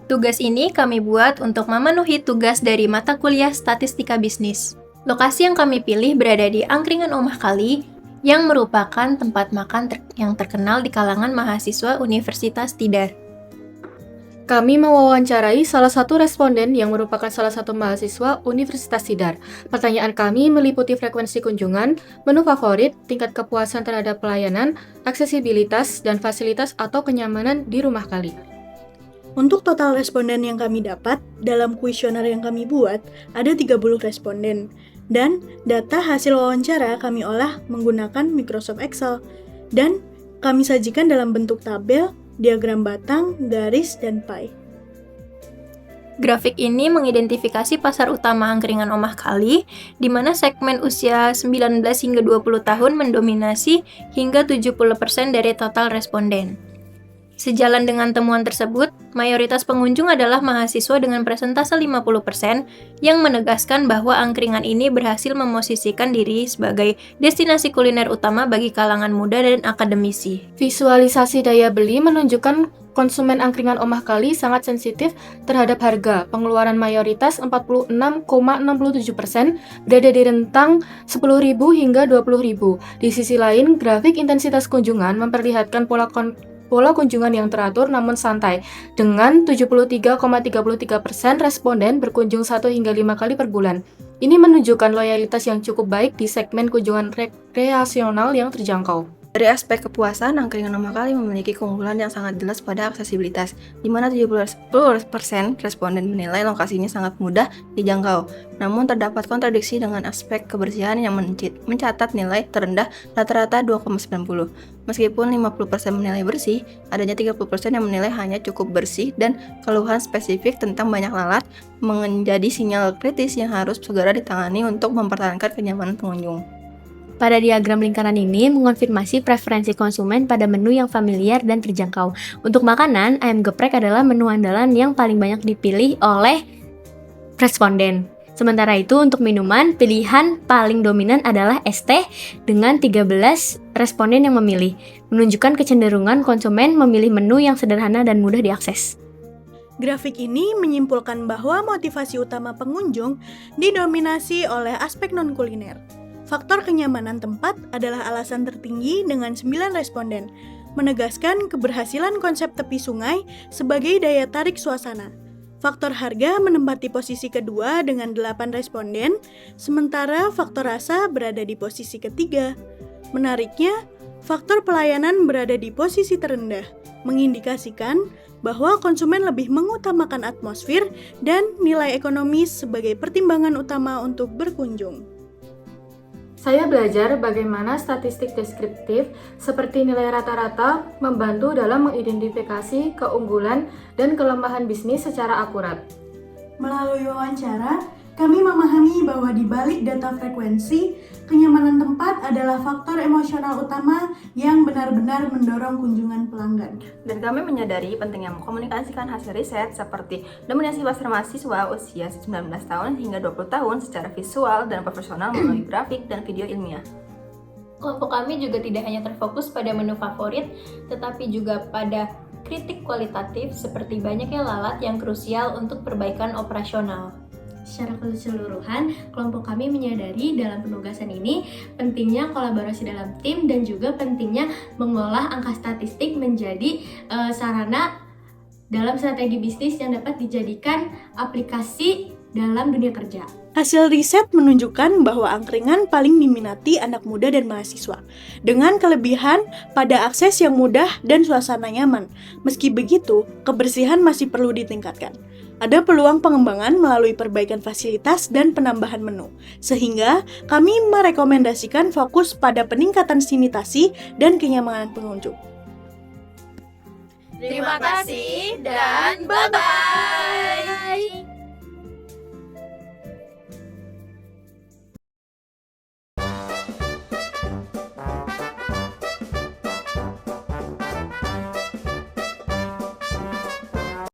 Tugas ini kami buat untuk memenuhi tugas dari mata kuliah Statistika Bisnis. Lokasi yang kami pilih berada di Angkringan Omah Kali, yang merupakan tempat makan yang terkenal di kalangan mahasiswa Universitas Tidar. Kami mewawancarai salah satu responden yang merupakan salah satu mahasiswa Universitas Tidar. Pertanyaan kami meliputi frekuensi kunjungan, menu favorit, tingkat kepuasan terhadap pelayanan, aksesibilitas, dan fasilitas atau kenyamanan di rumah Kali. Untuk total responden yang kami dapat, dalam kuesioner yang kami buat, ada 30 responden. Dan data hasil wawancara kami olah menggunakan Microsoft Excel. Dan kami sajikan dalam bentuk tabel, diagram batang, garis, dan pie. Grafik ini mengidentifikasi pasar utama Angkringan Omah Kali, di mana segmen usia 19 hingga 20 tahun mendominasi hingga 70% dari total responden. Sejalan dengan temuan tersebut, mayoritas pengunjung adalah mahasiswa dengan persentase 50% yang menegaskan bahwa angkringan ini berhasil memosisikan diri sebagai destinasi kuliner utama bagi kalangan muda dan akademisi. Visualisasi daya beli menunjukkan konsumen angkringan Omah Kali sangat sensitif terhadap harga. Pengeluaran mayoritas 46,67% berada di rentang 10.000 hingga 20.000. Di sisi lain, grafik intensitas kunjungan memperlihatkan pola kunjungan yang teratur namun santai, dengan 73,33% responden berkunjung 1 hingga 5 kali per bulan. Ini menunjukkan loyalitas yang cukup baik di segmen kunjungan rekreasional yang terjangkau. Dari aspek kepuasan, Angkringan Omah Kali memiliki keunggulan yang sangat jelas pada aksesibilitas, di mana 70% responden menilai lokasinya sangat mudah dijangkau. Namun terdapat kontradiksi dengan aspek kebersihan yang mencatat nilai terendah rata-rata 2,90. Meskipun 50% menilai bersih, adanya 30% yang menilai hanya cukup bersih dan keluhan spesifik tentang banyak lalat menjadi sinyal kritis yang harus segera ditangani untuk mempertahankan kenyamanan pengunjung. Pada diagram lingkaran ini mengonfirmasi preferensi konsumen pada menu yang familiar dan terjangkau. Untuk makanan, ayam geprek adalah menu andalan yang paling banyak dipilih oleh responden. Sementara itu, untuk minuman, pilihan paling dominan adalah es teh dengan 13 responden yang memilih, menunjukkan kecenderungan konsumen memilih menu yang sederhana dan mudah diakses. Grafik ini menyimpulkan bahwa motivasi utama pengunjung didominasi oleh aspek non-kuliner. Faktor kenyamanan tempat adalah alasan tertinggi dengan 9 responden, menegaskan keberhasilan konsep tepi sungai sebagai daya tarik suasana. Faktor harga menempati posisi kedua dengan 8 responden, sementara faktor rasa berada di posisi ketiga. Menariknya, faktor pelayanan berada di posisi terendah, mengindikasikan bahwa konsumen lebih mengutamakan atmosfer dan nilai ekonomis sebagai pertimbangan utama untuk berkunjung. Saya belajar bagaimana statistik deskriptif seperti nilai rata-rata membantu dalam mengidentifikasi keunggulan dan kelemahan bisnis secara akurat. Melalui wawancara, kami memahami bahwa di balik data frekuensi, kenyamanan tempat adalah faktor emosional utama yang benar-benar mendorong kunjungan pelanggan. Dan kami menyadari pentingnya mengkomunikasikan hasil riset seperti dominasi pasar mahasiswa usia 19 tahun hingga 20 tahun secara visual dan profesional melalui grafik dan video ilmiah. Kelompok kami juga tidak hanya terfokus pada menu favorit, tetapi juga pada kritik kualitatif seperti banyaknya lalat yang krusial untuk perbaikan operasional. Secara keseluruhan, kelompok kami menyadari dalam penugasan ini pentingnya kolaborasi dalam tim dan juga pentingnya mengolah angka statistik menjadi sarana dalam strategi bisnis yang dapat dijadikan aplikasi dalam dunia kerja. Hasil riset menunjukkan bahwa angkringan paling diminati anak muda dan mahasiswa, dengan kelebihan pada akses yang mudah dan suasana nyaman. Meski begitu, kebersihan masih perlu ditingkatkan. Ada peluang pengembangan melalui perbaikan fasilitas dan penambahan menu, sehingga kami merekomendasikan fokus pada peningkatan sanitasi dan kenyamanan pengunjung. Terima kasih dan bye-bye!